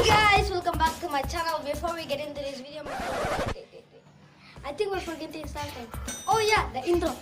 Guys, welcome back to my channel. Before we get into this video, I think we're forgetting something. Oh yeah, the intro.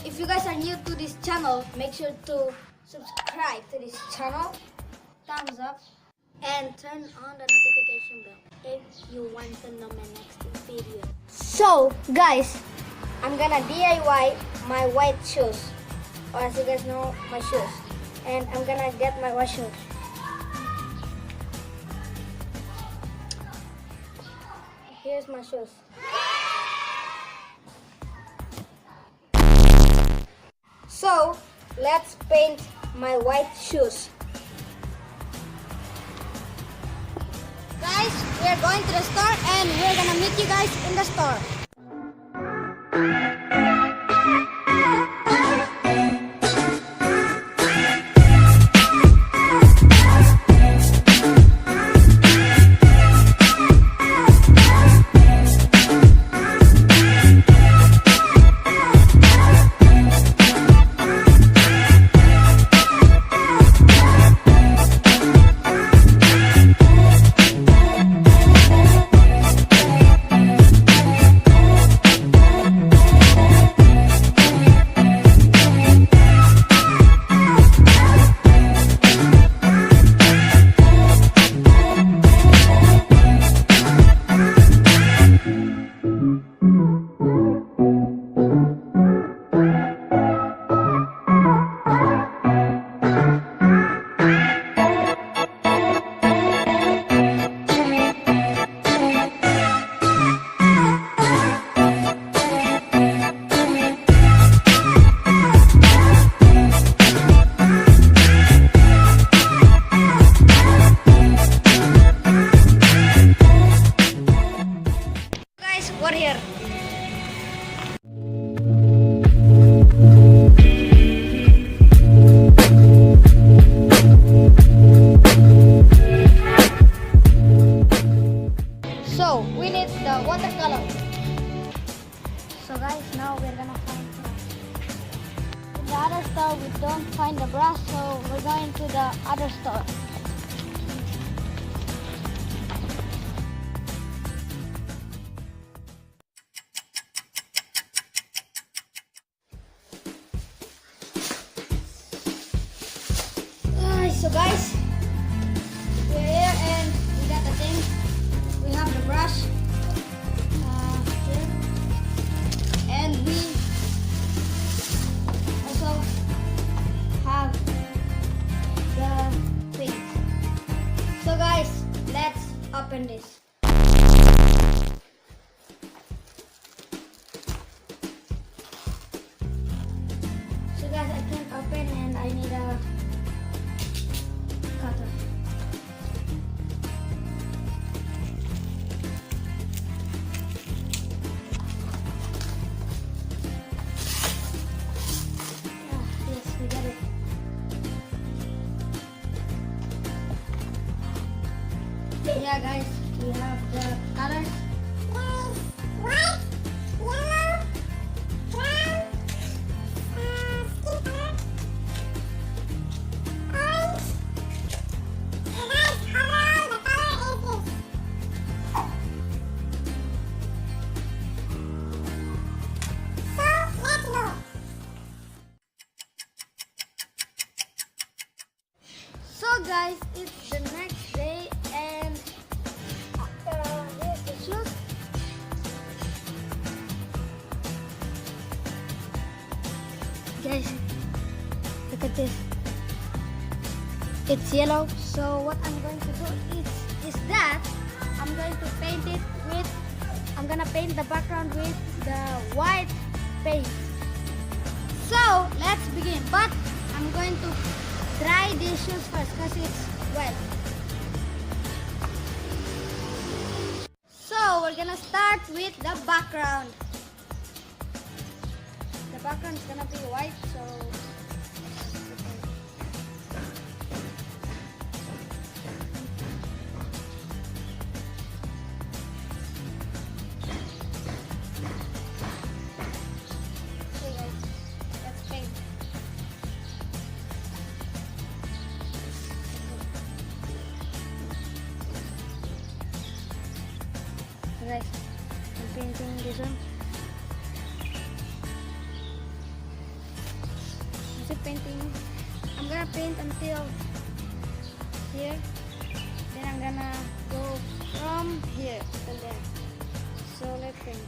If you guys are new to this channel, make sure to subscribe to this channel, thumbs up, and turn on the notification bell if you want to know my next video. So guys, I'm gonna DIY my white shoes, or as you guys know, my shoes, and I'm gonna get my white shoes. Here's my shoes. So, let's paint my white shoes. Guys, we are going to the store and we're gonna meet you guys in the store. What here? So we need the watercolor. So guys, now we're gonna find in the other store. We don't find the brush, so we're going to the other store. So guys, we're here and we got the thing. We have the brush here, and we also have the paint. So guys, let's open this. So guys, I can't open and I need a cutter. Yes, we got it. Yeah guys, we have the colors. White, yellow, brown, skin color, orange. So guys, it's the next day and here's the shoes. Guys, look at this. It's yellow. So what I'm going to do is that I'm going to paint it with, I'm gonna paint the background with the white paint. So let's begin. But I'm going to dry these shoes first because it's wet. So we're we're gonna start with the background. The background is gonna be white, so okay guys, let's paint. So guys, I'm painting this one. Painting. I'm gonna paint until here, then I'm gonna go from here to there. So let's paint.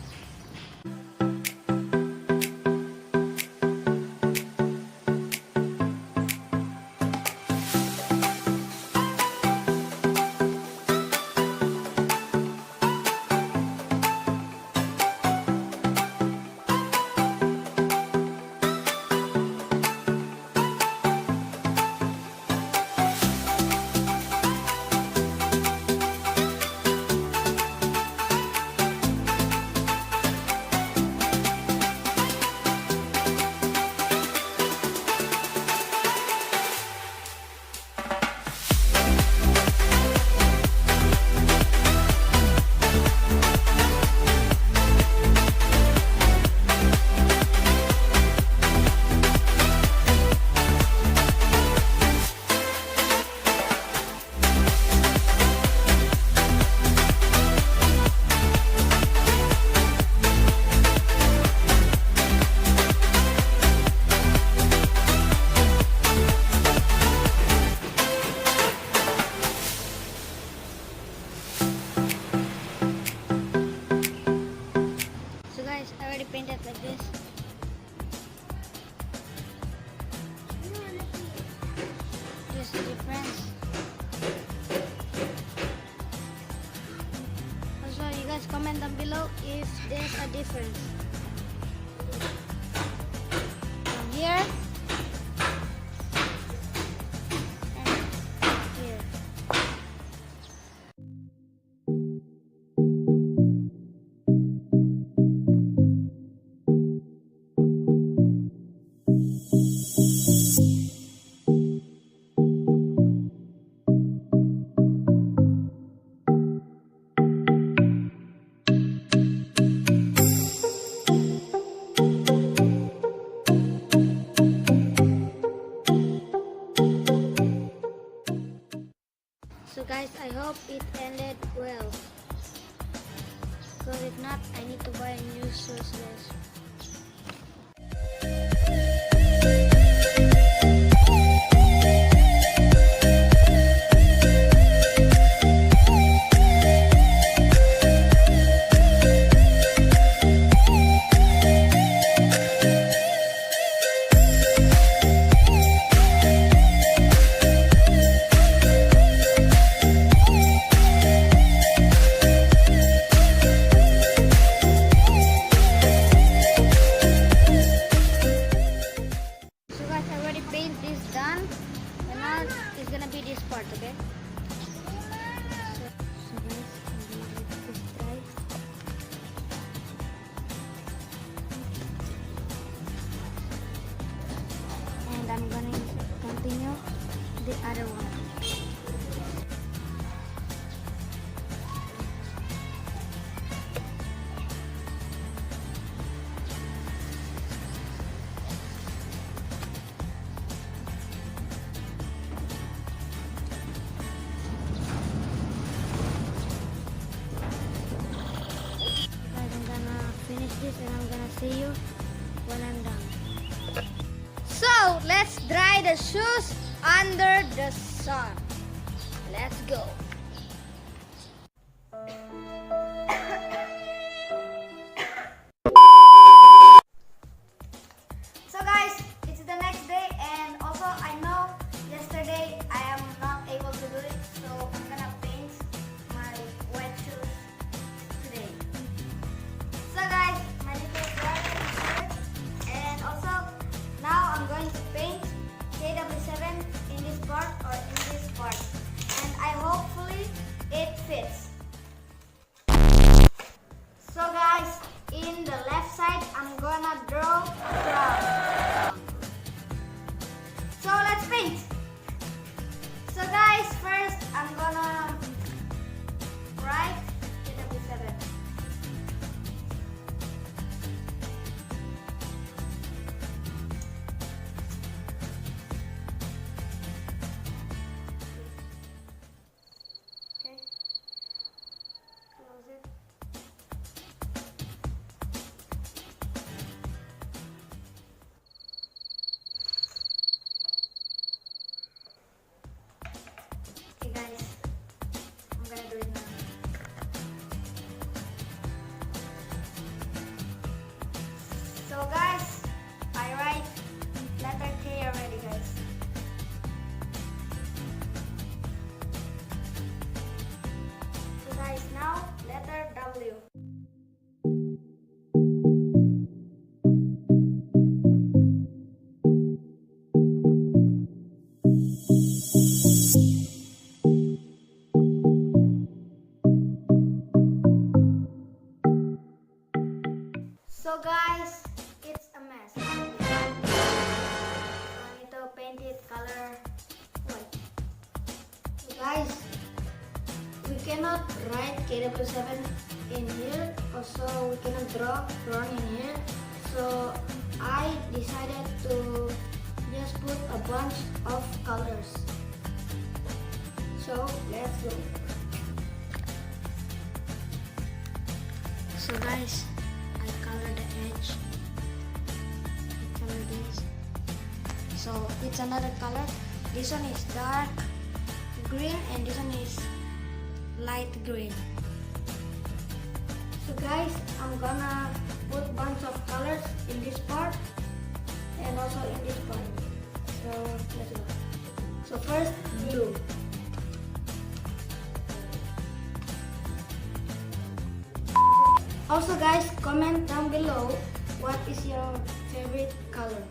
I already painted like this. Just the difference. Also, you guys comment down below if there's a difference. From here and here. So guys, I hope it ended well. Because if not, I need to buy a new sourceless. It's gonna be this part, okay? So guys, I'm gonna let this dry. And I'm gonna continue the other one. Finish this and I'm gonna see you when I'm done. So let's dry the shoes under the sun. Let's go. So guys, it's the next day, and also I know yesterday I am not able to do it, so I'm gonna paint my wet shoes today. So guys, my little brother is here, and also now I'm going to paint KW7 in this part or in this part, and I hopefully cannot write KW7 in here, also we cannot draw wrong in here. So I decided to just put a bunch of colors. So let's go. So guys, I color the edge. Color this. So it's another color. This one is dark green and this one is light green. So guys, I'm gonna put bunch of colors in this part and also in this part. So let's go. So first blue. Also guys, comment down below what is your favorite color.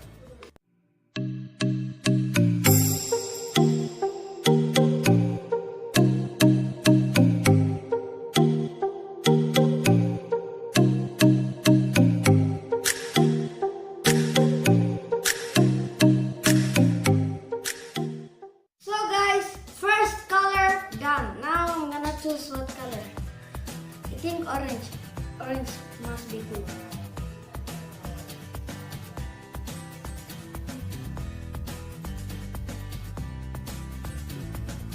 So guys, first color done. Now I'm gonna choose what color. I think orange. Orange must be good.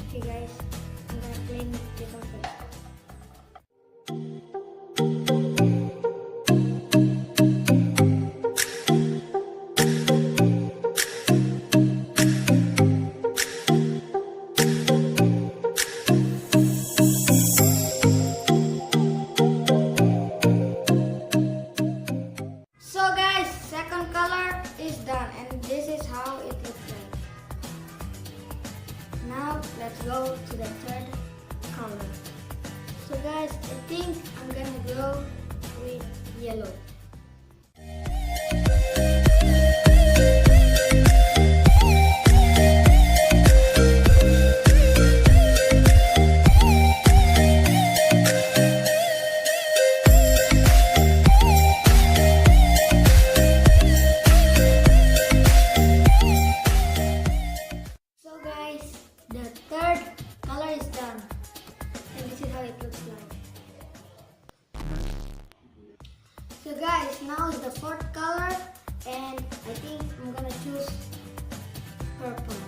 Okay guys, I'm gonna clean this one first. So guys, second color is done and this is how it looks like. Now let's go to the third color. So guys, I think I'm gonna go with yellow. The third color is done and this is how it looks like. So guys, now is the fourth color and I think I'm gonna choose purple.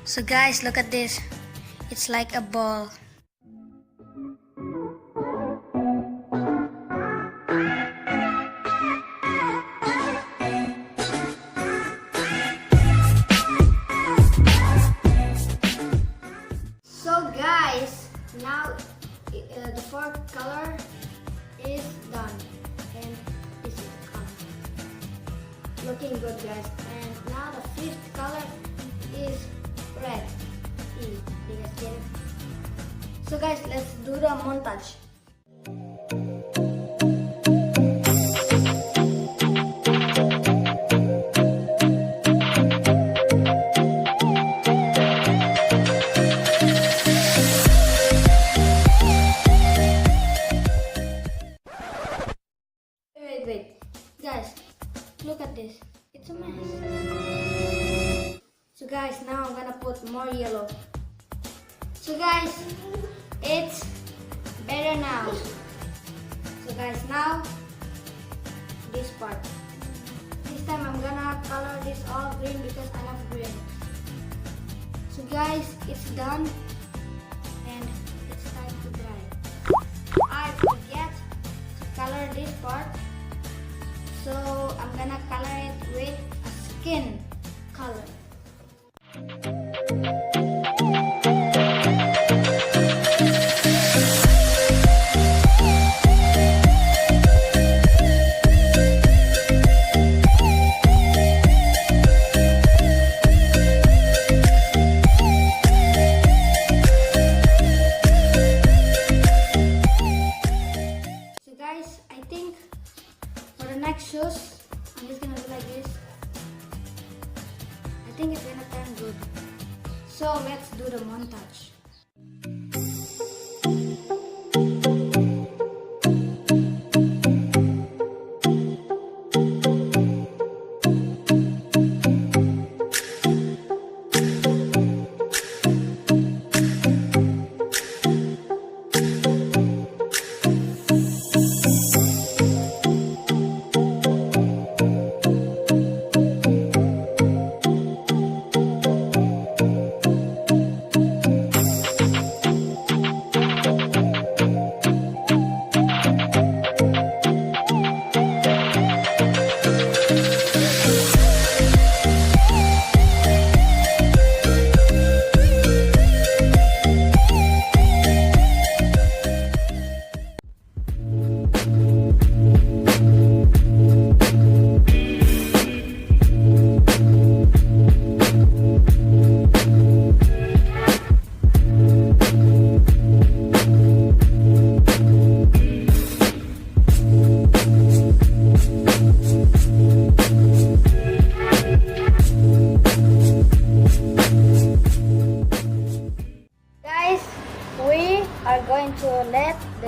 So guys, look at this. It's like a ball. Now the fourth color is done and this is the color. Looking good guys. And now the fifth color is red. You guys get it? So guys, let's do the montage. Wait, guys, look at this. It's a mess. So guys, now I'm gonna put more yellow. So guys, it's better now. So guys, now this part. This time I'm gonna color this all green because I love green. So guys, it's done and it's time to dry. I forget to color this part. So I'm gonna color it with a skin color. So guys, I think for the next shoes, I'm just gonna do like this. I think it's gonna turn good. So let's do the montage.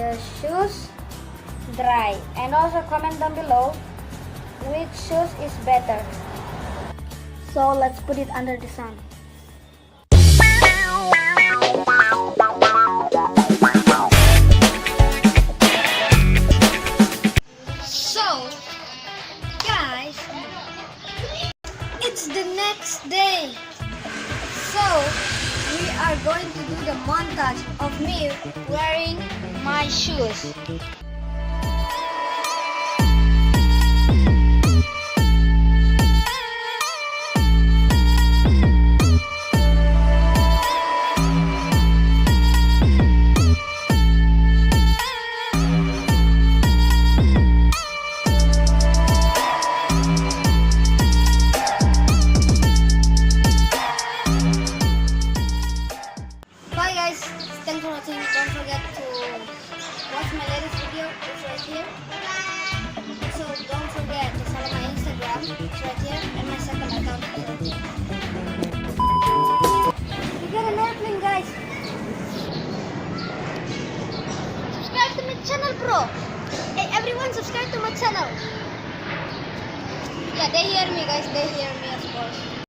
the shoes dry. And also comment down below which shoes is better. So let's put it under the sun. So guys, it's the next day. So we are going to do the montage of me wearing my shoes. Bye guys, thanks for watching. Don't forget to watch my latest video. It's right here. So don't forget to follow my Instagram. It's right here, and my second account is right here. We got an airplane, guys. Subscribe to my channel, bro. Hey everyone, subscribe to my channel. Yeah, they hear me, guys. They hear me, of course.